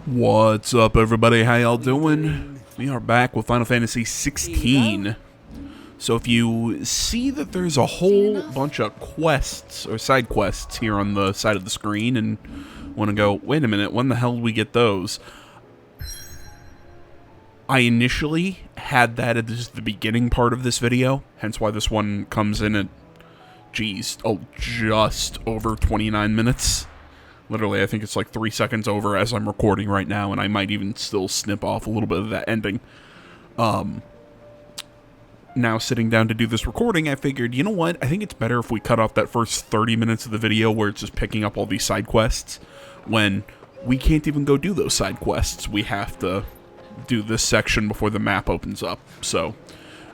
What's up, everybody? How y'all doing? We are back with Final Fantasy 16. So if you see that there's a whole bunch of quests or side quests here on the side of the screen and want to go, wait a minute, when the hell did we get those? I initially had that at the beginning part of this video, hence why this one comes in at, just over 29 minutes. Literally, I think it's like 3 seconds over as I'm recording right now, and I might even still snip off a little bit of that ending. Now, sitting down to do this recording, I figured, you know what? I think it's better if we cut off that first 30 minutes of the video where it's just picking up all these side quests, when we can't even go do those side quests. We have to do this section before the map opens up. So,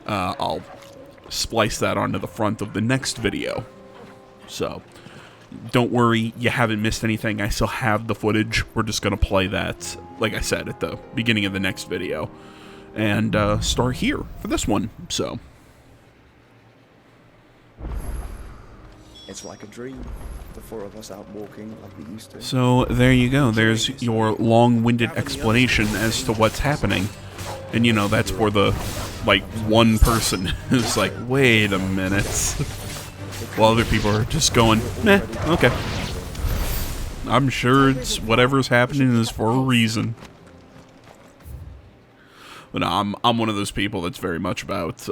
I'll splice that onto the front of the next video. So, don't worry, you haven't missed anything. I still have the footage. We're just going to play that, like I said, at the beginning of the next video. And start here for this one, so. It's like a dream. The four of us out walking like we used to. So, there you go. There's your long-winded explanation as to what's happening. And, you know, that's for the, like, one person who's like, wait a minute. While other people are just going, meh, okay. I'm sure it's whatever's happening is for a reason. But no, I'm one of those people that's very much about,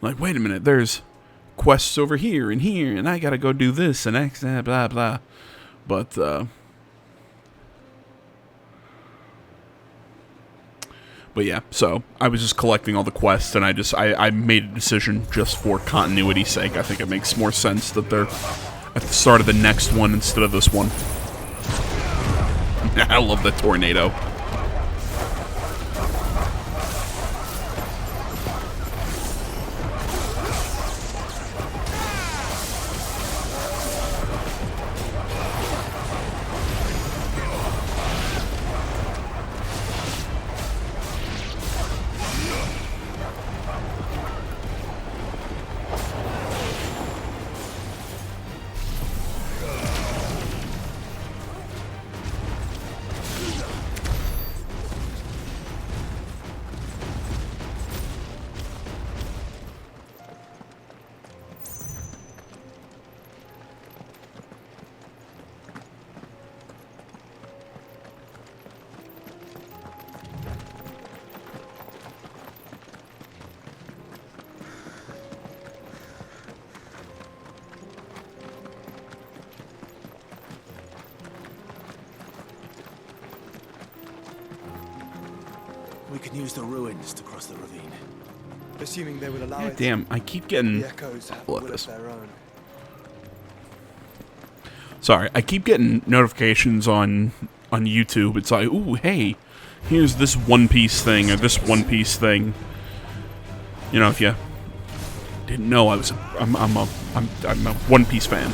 like, wait a minute, there's quests over here, and I gotta go do this, and X, blah, blah. But yeah, so I was just collecting all the quests, and I made a decision just for continuity's sake. I think it makes more sense that they're at the start of the next one instead of this one. I love the tornado. We can use the ruins to cross the ravine. Assuming they will allow God it. damn, I keep getting... The echoes have Look will this. of their own. Sorry, I keep getting notifications on YouTube. It's like, ooh, hey, here's this One Piece thing, or this One Piece thing. You know, if you didn't know, I'm a One Piece fan.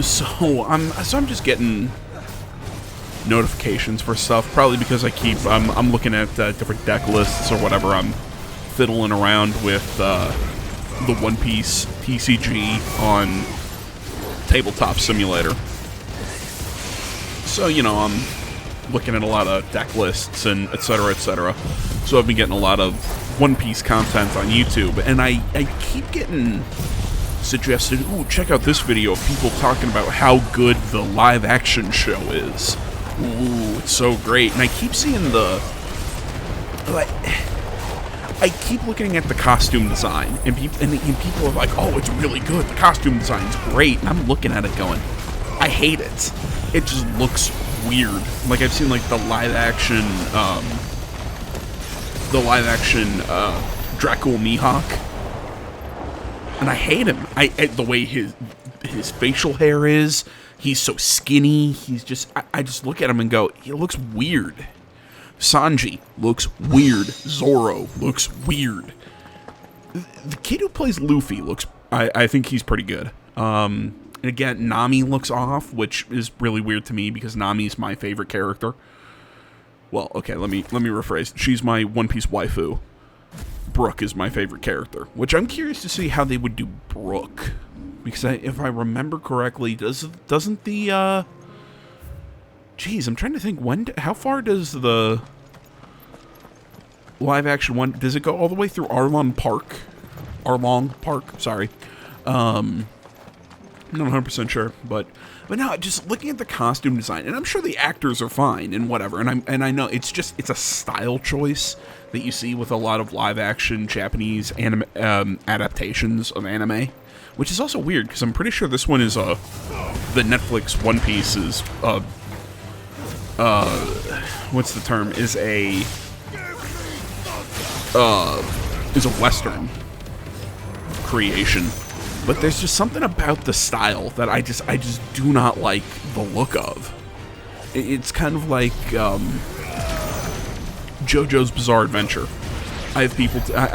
So I'm just getting notifications for stuff, probably because I'm looking at different deck lists or whatever. I'm fiddling around with the One Piece TCG on Tabletop Simulator. So, you know, I'm looking at a lot of deck lists and etc. etc. So I've been getting a lot of One Piece content on YouTube, and I keep getting suggested, ooh, check out this video of people talking about how good the live action show is. Ooh, it's so great. And I keep seeing I keep looking at the costume design, and people are like, oh, it's really good, the costume design's great, and I'm looking at it going, I hate it. It just looks weird. Like, I've seen, like, the live action Dracul Mihawk, and I hate him. The way his facial hair is, he's so skinny, he's just, I just look at him and go, he looks weird. Sanji looks weird. Zoro looks weird. The kid who plays Luffy looks, I think he's pretty good. And again, Nami looks off, which is really weird to me because Nami's my favorite character. Well, okay, let me rephrase. She's my One Piece waifu. Brooke is my favorite character, which I'm curious to see how they would do Brooke. Because if I remember correctly, doesn't the Geez, I'm trying to think, how far does the live action one, does it go all the way through Arlong Park, sorry. I'm not 100% sure, but no, just looking at the costume design, and I'm sure the actors are fine and whatever, and I know it's a style choice that you see with a lot of live action Japanese adaptations of anime, which is also weird because I'm pretty sure this one is the Netflix One Piece is what's the term, is a Western creation. But there's just something about the style that I just do not like the look of. It's kind of like JoJo's Bizarre Adventure. I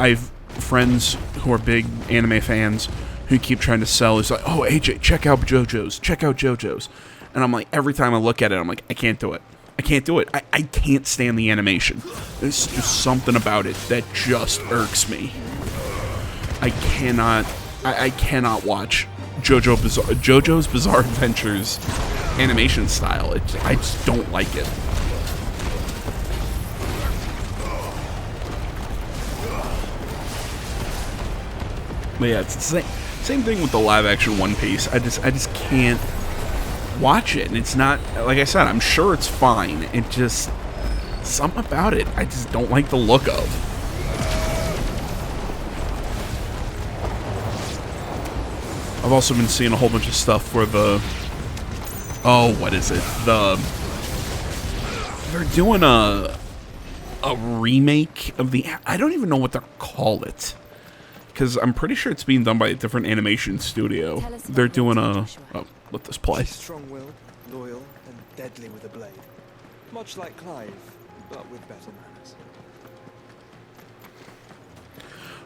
have friends who are big anime fans who keep trying to sell. It's like, oh, AJ, check out JoJo's. And I'm like, every time I look at it, I'm like, I can't do it. I can't stand the animation. There's just something about it that just irks me. I cannot watch JoJo's Bizarre Adventures animation style. I just don't like it. But yeah, it's the same thing with the live action One Piece. I just can't watch it, and it's not, like I said, I'm sure it's fine. It just, something about it I just don't like the look of. I've also been seeing a whole bunch of stuff where what is it? They're doing a remake of I don't even know what they're call it, because I'm pretty sure it's being done by a different animation studio. They're doing let this play. Strong-willed, loyal, and deadly with a blade. Much like Clive, but with better manners.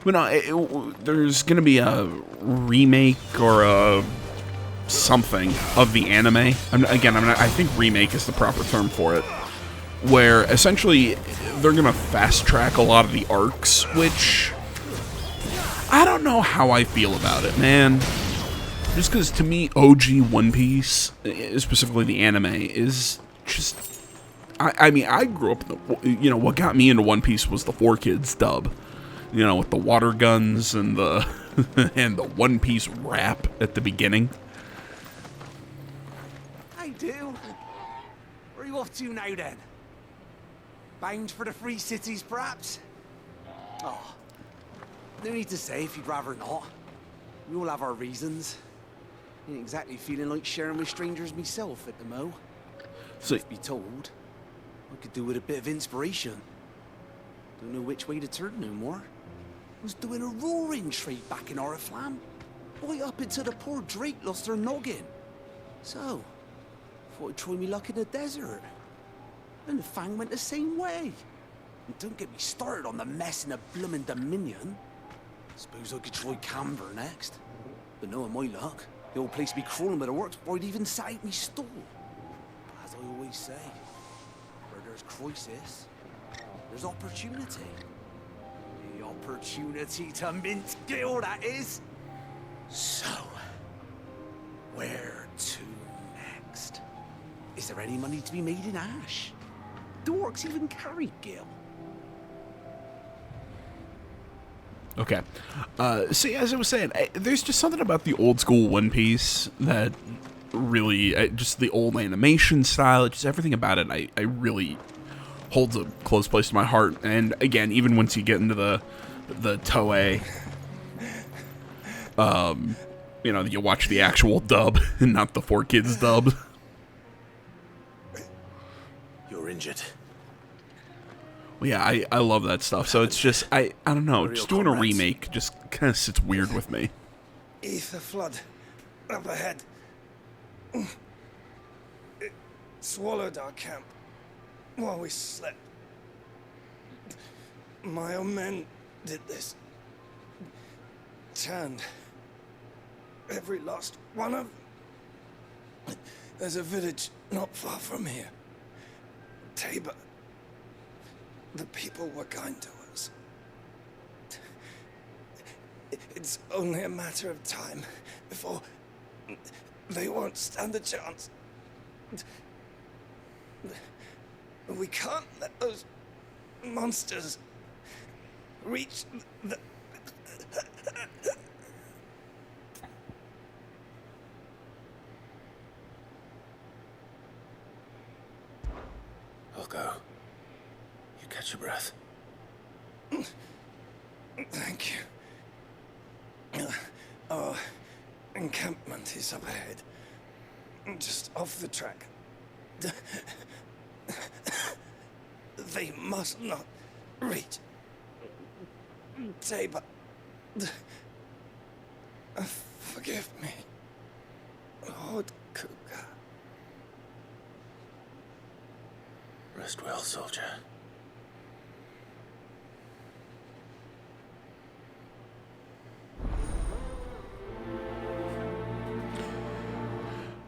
But no, there's going to be a remake or something of the anime. I think remake is the proper term for it. Where essentially they're going to fast track a lot of the arcs, which I don't know how I feel about it, man. Just because to me, OG One Piece, specifically the anime, is just... I mean, I grew up, what got me into One Piece was the 4Kids dub. With the water guns and the and the One Piece rap at the beginning. I do. Where are you off to now, then? Bound for the Free Cities, perhaps? Oh, no need to say if you'd rather not. We all have our reasons. Ain't exactly feeling like sharing with strangers myself at the mo. So, Truth be told, I could do with a bit of inspiration. Don't know which way to turn no more. Was doing a roaring trade back in Oriflamme, right up until the poor Drake lost her noggin. So, thought I'd try me luck in the desert. And the Fang went the same way. And don't get me started on the mess in the bloomin' Dominion. Suppose I could try Camber next. But knowing my luck, the old place would be crawling with the works before I'd even sat out me stall. But as I always say, where there's crisis, there's opportunity. The opportunity to mint Gil, that is. So, where to next? Is there any money to be made in Ash? Do orcs even carry Gil? Okay. See, as I was saying, there's just something about the old school One Piece that really, just the old animation style, just everything about it, I really holds a close place to my heart. And again, even once you get into the Toei, you watch the actual dub and not the 4Kids dub. You're injured. Well, yeah, I love that stuff. So it's just, I don't know, just doing a remake just kind of sits weird with me. Ether flood up ahead. It swallowed our camp while we slept. My own men did this. Turned every last one of them. There's a village not far from here. Tabor. The people were kind to us. It's only a matter of time before they won't stand a chance. We can't let those monsters reach the... I'll go. You catch your breath. Thank you. Our encampment is up ahead. Just off the track. They must not reach. Tabor. Forgive me. Lord Cougar. Rest well, soldier.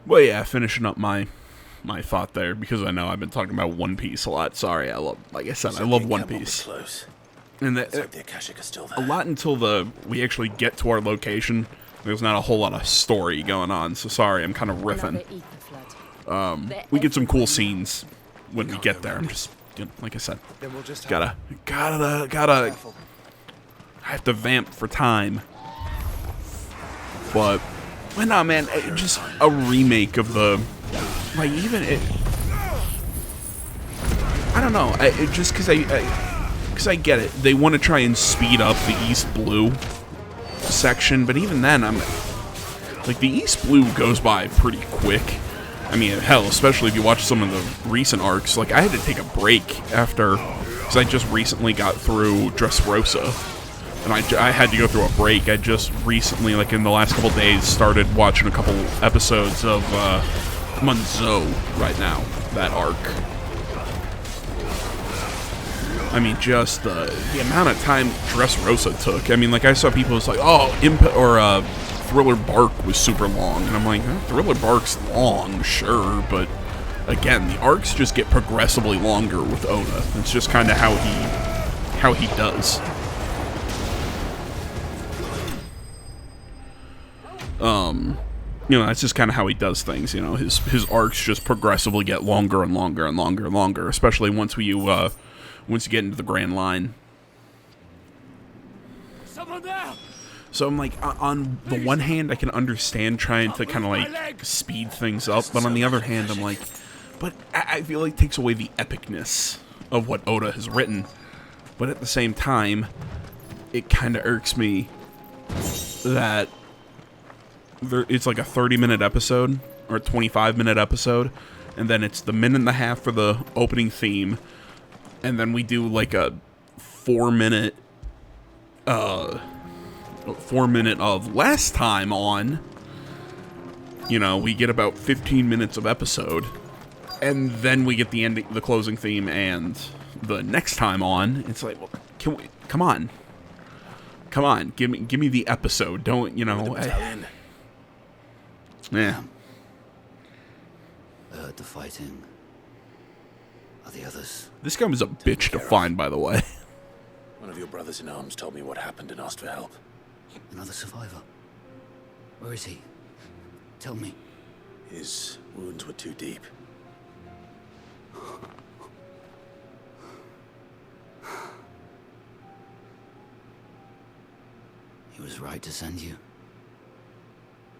Well, yeah, finishing up my thought there, because I know I've been talking about One Piece a lot. Sorry, like I said, I love One Piece. Close. And Let's hope the Akashic is still there. a lot until we actually get to our location. There's not a whole lot of story going on, so sorry, I'm kind of riffing. We get some cool scenes when we get there. I'm just, like I said, Then we'll just gotta. Careful. I have to vamp for time. But no, man, just a remake of the, like, even it. I don't know. It just because I get it. They want to try and speed up the East Blue section, but even then, I'm like, the East Blue goes by pretty quick. I mean, hell, especially if you watch some of the recent arcs. Like, I had to take a break after, because I just recently got through Dressrosa, and I had to go through a break. I just recently, like in the last couple days, started watching a couple episodes of Munzo right now, that arc. I mean, just the amount of time Dressrosa took. I mean, like, I saw people was like, oh, Thriller Bark was super long, and I'm like, Thriller Bark's long, sure, but again, the arcs just get progressively longer with Oda. It's just kind of how he does. That's just kind of how he does things. His arcs just progressively get longer and longer and longer and longer, especially once you get into the Grand Line. Someone there! So I'm like, on the one hand, I can understand trying to kind of like speed things up, but on the other hand, I'm like, but I feel like it takes away the epicness of what Oda has written. But at the same time, it kind of irks me that it's like a 30-minute episode or a 25-minute episode, and then it's the minute and a half for the opening theme, and then we do like a 4-minute of last time on. We get about 15 minutes of episode, and then we get the ending, the closing theme, and the next time on. It's like, well, come on, give me the episode. Don't yeah. Heard the fighting. Are the others? This guy was a bitch to find, by the way. One of your brothers in arms told me what happened and asked for help. Another survivor. Where is he? Tell me. His wounds were too deep. He was right to send you.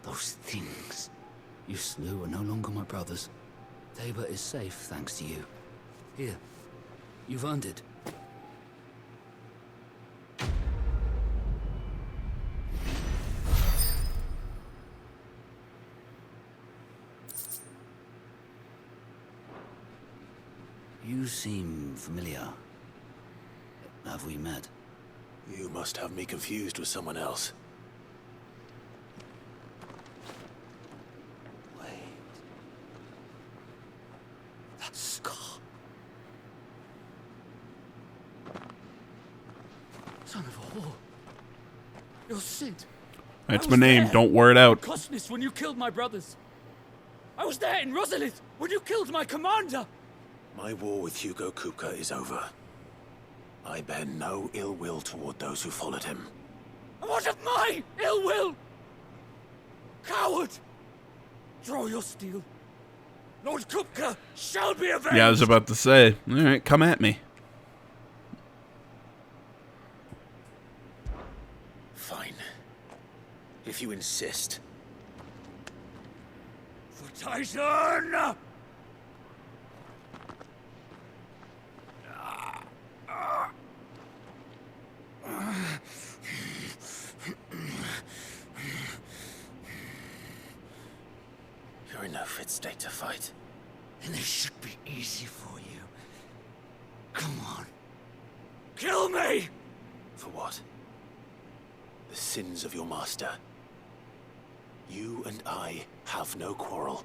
Those things you slew are no longer my brothers. Tabor is safe thanks to you. Here, you've earned it. You seem familiar. Have we met? You must have me confused with someone else. Wait. That scar. Son of a whore. You're Sid. That's my name. Don't wear it out. Cosness when you killed my brothers. I was there in Rosalith when you killed my commander. My war with Hugo Kupka is over. I bear no ill will toward those who followed him. And what of my ill will? Coward! Draw your steel. Lord Kupka shall be avenged! Yeah, I was about to say. All right, come at me. Fine. If you insist. For Titan! You're in no fit state to fight. And this should be easy for you. Come on. Kill me! For what? The sins of your master. You and I have no quarrel,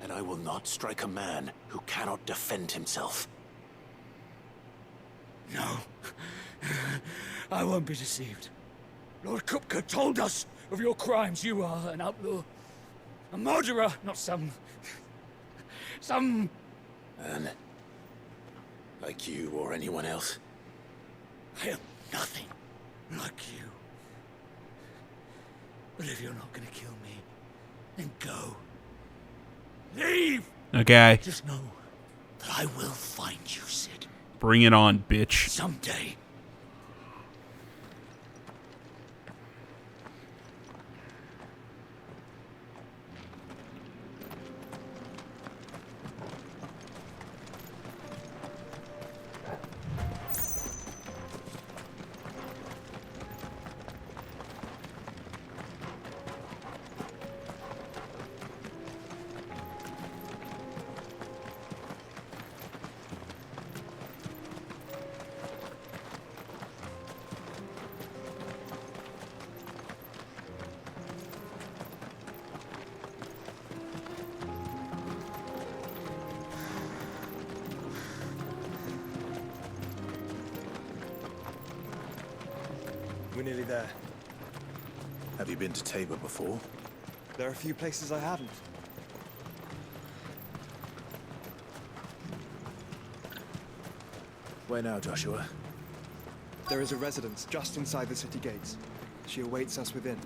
and I will not strike a man who cannot defend himself. No. I won't be deceived. Lord Kupka told us of your crimes. You are an outlaw. A murderer, not some... And like you or anyone else. I am nothing like you. But if you're not gonna kill me, then go. Leave! Okay. Just know that I will find you, Sid. Bring it on, bitch. Someday. We're nearly there. Have you been to Tabor before? There are a few places I haven't. Where now, Joshua? There is a residence just inside the city gates. She awaits us within.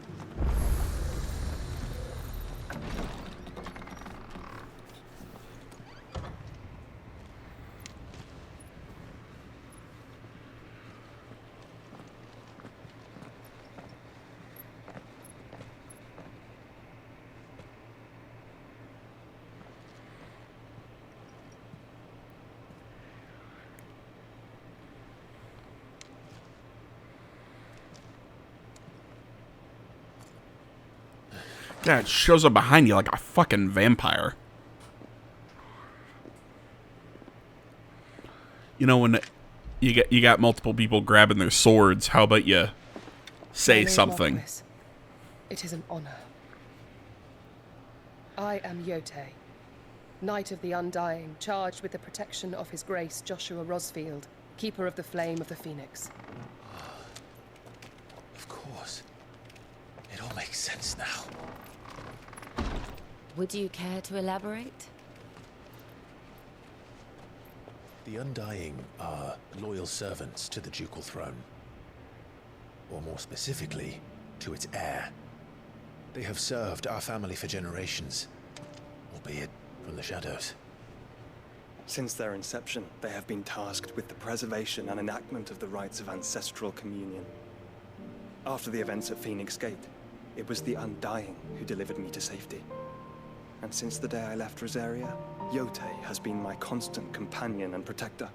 Yeah, it shows up behind you like a fucking vampire. You know, when you got multiple people grabbing their swords, how about you say something? Marquis, it is an honor. I am Yote, Knight of the Undying, charged with the protection of His Grace Joshua Rosfield, Keeper of the Flame of the Phoenix. Of course. It all makes sense now. Would you care to elaborate? The Undying are loyal servants to the ducal throne. Or more specifically, to its heir. They have served our family for generations, albeit from the shadows. Since their inception, they have been tasked with the preservation and enactment of the rites of ancestral communion. After the events at Phoenix Gate, it was the Undying who delivered me to safety. And since the day I left Rosaria, Yote has been my constant companion and protector.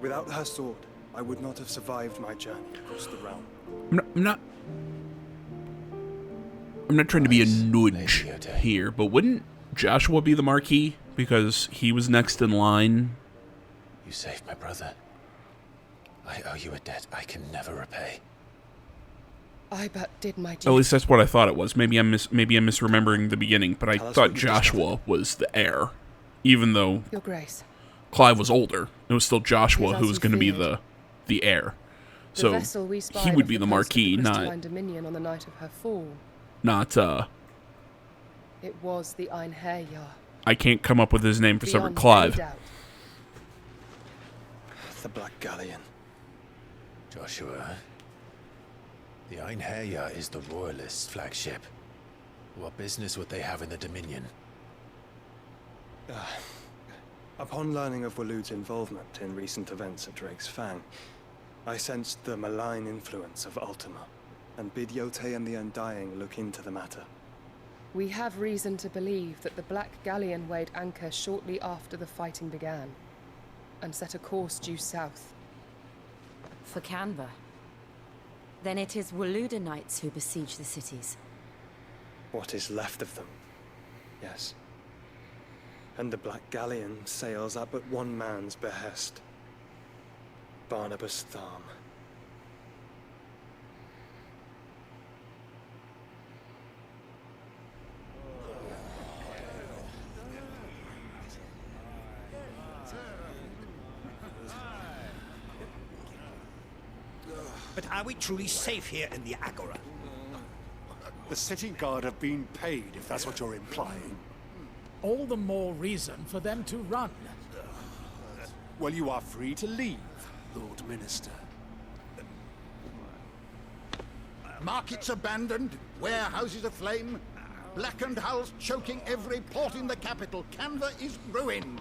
Without her sword, I would not have survived my journey across the realm. I'm not trying to be a nudge here, but wouldn't Joshua be the Marquis because he was next in line? You saved my brother. I owe you a debt I can never repay. I but did my duty. At least that's what I thought it was. Maybe I'm misremembering the beginning, but I thought Joshua was the heir, even though Your Grace. Clive was older. It was still Joshua As who you was going to be feared. the heir. The So vessel we he spied would off be the coast of Marquis, Crystalline not Dominion on the night of her fall. It was the Einherjar. I can't come up with his name for some Beyond Clive. any doubt. The Black Galleon. Joshua, the Einherjar is the Royalist flagship. What business would they have in the Dominion? Upon learning of Waloed's involvement in recent events at Drake's Fang, I sensed the malign influence of Ultima, and bid Yotei and the Undying look into the matter. We have reason to believe that the Black Galleon weighed anchor shortly after the fighting began, and set a course due south. For Canva. Then it is Waloeda knights who besiege the cities. What is left of them, yes. And the Black Galleon sails at but one man's behest. Barnabas Tharm. But are we truly safe here in the Agora? The city guard have been paid, if that's what you're implying. All the more reason for them to run. Well, you are free to leave, Lord Minister. Markets abandoned, warehouses aflame, blackened hulls choking every port in the capital. Canva is ruined.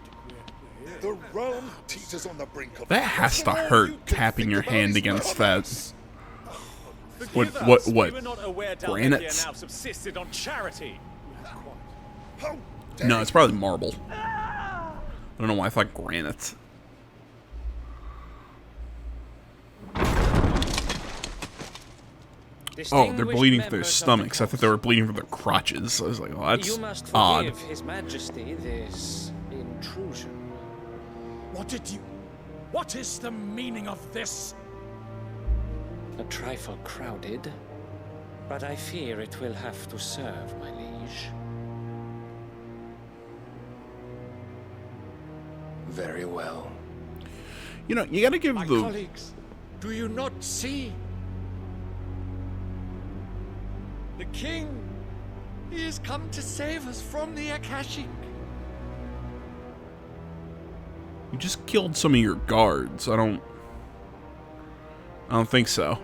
The realm teeters on the brink of... That has to hurt, tapping your hand against that. What? We were not aware Granites? now subsisted on charity. No, it's probably marble. I don't know why I thought granite. Oh, they're bleeding from their stomachs. I thought they were bleeding from their crotches. I was like, oh, that's You must odd. forgive His Majesty this intrusion. What is the meaning of this? A trifle crowded, but I fear it will have to serve, my liege. Very well. You know, you gotta give My the... colleagues, do you not see? The king, he has come to save us from the Akashic. You just killed some of your guards. I don't think so.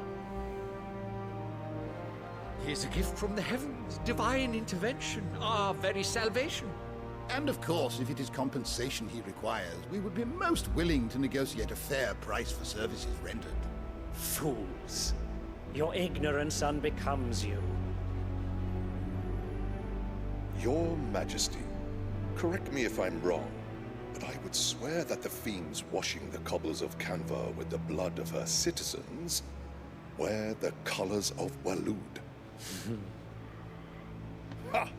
Here's a gift from the heavens, divine intervention, our very salvation. And of course, if it is compensation he requires, we would be most willing to negotiate a fair price for services rendered. Fools. Your ignorance unbecomes you. Your Majesty, correct me if I'm wrong, but I would swear that the fiends washing the cobbles of Canva with the blood of her citizens wear the colors of Waloed. Ha!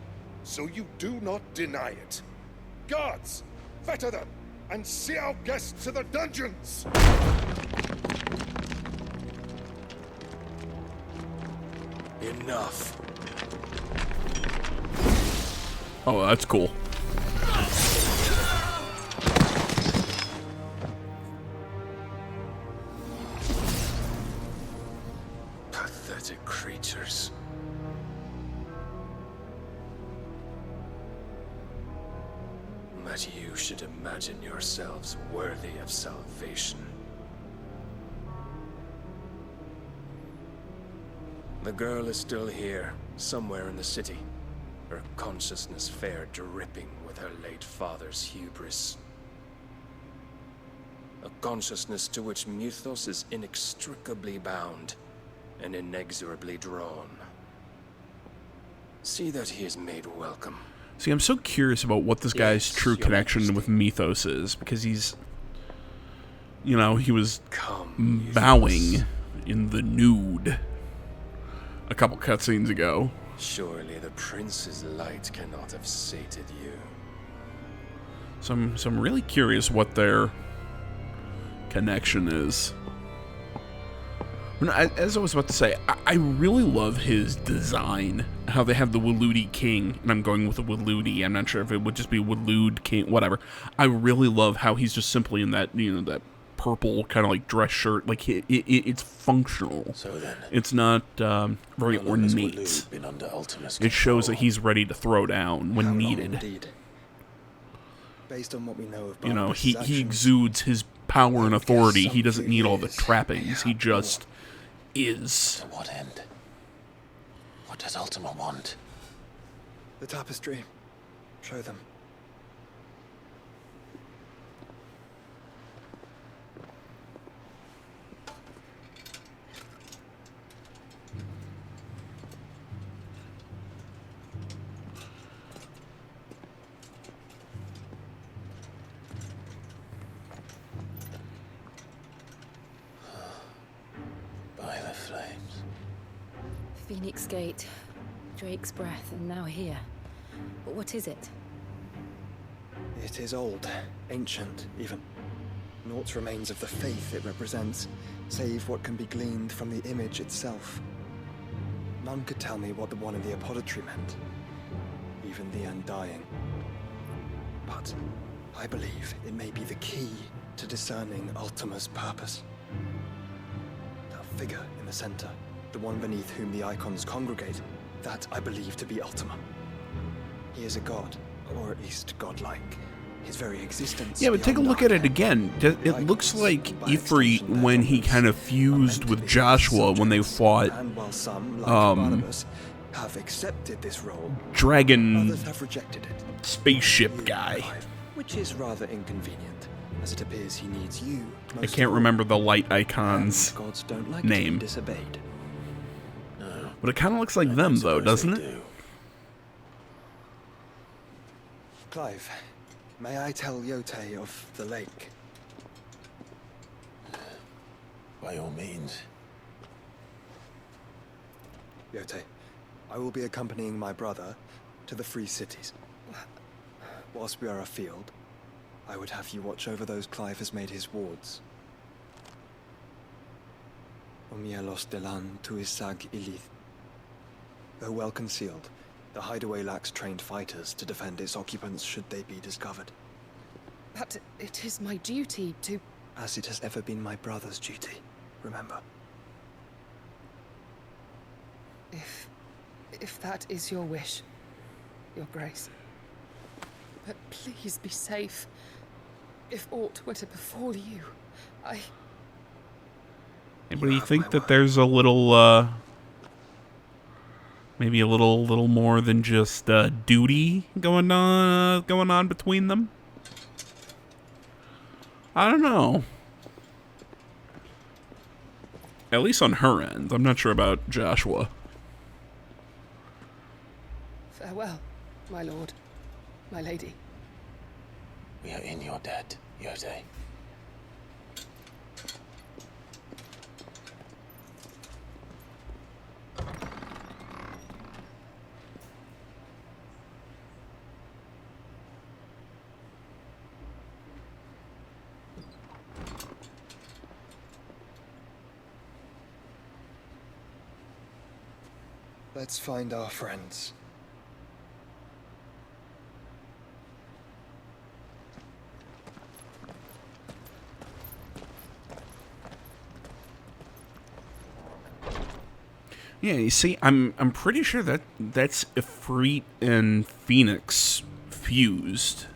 So you do not deny it. Guards, fetter them, and see our guests to the dungeons! Enough. Oh, that's cool. Pathetic creatures. That you should imagine yourselves worthy of salvation. The girl is still here, somewhere in the city. Her consciousness fair dripping with her late father's hubris. A consciousness to which Mythos is inextricably bound and inexorably drawn. See that he is made welcome. See, I'm so curious about what this guy's true connection with Mythos is, because he's, you know, he was bowing in the nude a couple cutscenes ago. Surely the prince's light cannot have sated you. So I'm really curious what their connection is. As I was about to say, I really love his design. How they have the Waloed King, and I'm going with a Waloed. I'm not sure if it would just be Waloed King, whatever. I really love how he's just simply in that, you know, that purple kind of like dress shirt. Like it's functional. So then, it's not very ornate. Been under Ultima's it shows that he's ready to throw down when needed. Indeed. Based on what we know of You know, Barnabas' he actions, exudes his power and authority. He doesn't need all the trappings. He just is. To what end? What does Ultima want? The tapestry. Show them. Phoenix Gate, Drake's Breath, and now here. But what is it? It is old, ancient, even. Naught remains of the faith it represents, save what can be gleaned from the image itself. None could tell me what the one in the apothecary meant, even the Undying. But I believe it may be the key to discerning Ultima's purpose. That figure in the center, the one beneath whom the icons congregate, that I believe to be Ultima. He is a god, or at least godlike. His very existence. Yeah, but take a look at it again. It looks like Ifrit when he kind of fused with Joshua when they fought And while some, like Barnabas, have accepted this role, dragon others have rejected it. spaceship guy. Which is rather inconvenient, as it appears he needs you. I can't remember the light icon's Gods don't like name. to be disobeyed. But it kind of looks like them, though, doesn't it? Clive, may I tell Yote of the lake? By all means. Yote, I will be accompanying my brother to the Free Cities. Whilst we are afield, I would have you watch over those Clive has made his wards. Omielos delan tuisag ilith. Though well concealed, the hideaway lacks trained fighters to defend its occupants should they be discovered. But it is my duty to... As it has ever been my brother's duty, remember. If that is your wish, Your Grace. But please be safe. If aught were to befall you, Anybody think that there's a little, maybe a little more than just duty going on between them? I don't know. At least on her end. I'm not sure about Joshua. Farewell, my lord, my lady. We are in your debt, Yote. Let's find our friends. Yeah, you see, I'm pretty sure that's Ifrit and Phoenix fused.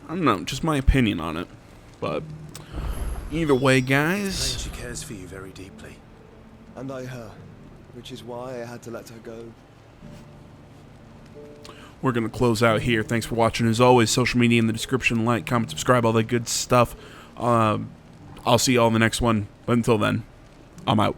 I don't know, just my opinion on it. But either way, guys. She cares for you very deeply. And I her, which is why I had to let her go. We're going to close out here. Thanks for watching. As always, social media in the description. Like, comment, subscribe, all that good stuff. I'll see you all in the next one. But until then, I'm out.